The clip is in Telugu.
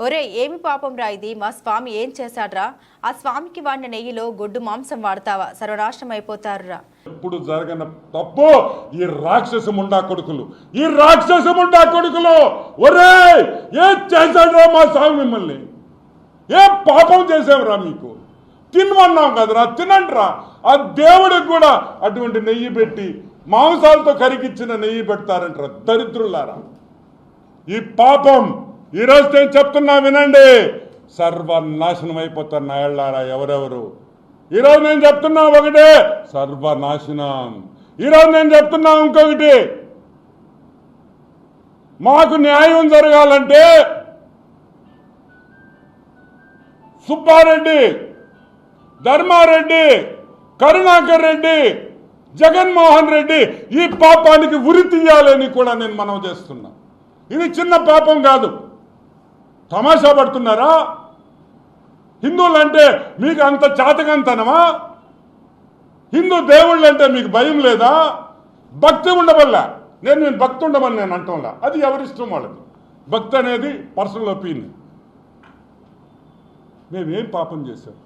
ఒరే ఏమి పాపం రా ఇది, మా స్వామి ఏం చేశాడ్రా? ఆ స్వామికి వాడిన నెయ్యిలో గొడ్డు మాంసం వాడతావా? సర్వనాశనం అయిపోతారురా. ఎప్పుడు జరగన తప్పు ఈ రాక్షస ముండా కొడుకులు, ఈ రాక్షస ముండా కొడుకులు. ఒరే ఏం చేశాడ్రా మా స్వామి మిమ్మల్ని? ఏ పాపం చేసావురా? మీకు తినమన్నాం కదరా, తినండిరా. ఆ దేవుడికి కూడా అటువంటి నెయ్యి పెట్టి మాంసాలతో కరిగిచ్చిన నెయ్యి పెడతారంటారా దరిద్రులారా. ఈ పాపం ఈరోజు నేను చెప్తున్నా వినండి, సర్వనాశనం అయిపోతారు నాయళ్ళారా ఎవరెవరు. ఈరోజు నేను చెప్తున్నా ఒకటే, సర్వనాశనం. ఈరోజు నేను చెప్తున్నా ఇంకొకటి, మాకు న్యాయం జరగాలంటే సుబ్బారెడ్డి, ధర్మారెడ్డి, కరుణాకర్ రెడ్డి, జగన్మోహన్ రెడ్డి ఈ పాపానికి ఉరి తీయాలని కూడా నేను మనవి చేస్తున్నా. ఇది చిన్న పాపం కాదు. తమాషా పడుతున్నారా? హిందువులంటే మీకు అంత చాతకంతనమా? హిందూ దేవుళ్ళు అంటే మీకు భయం లేదా? భక్తి ఉండవల్ల నేను భక్తి ఉండమని నేను అంటంలా, అది ఎవరిష్టం వాళ్ళకి. భక్తి అనేది పర్సనల్ ఒపీనియన్. మేమేం పాపం చేశాం?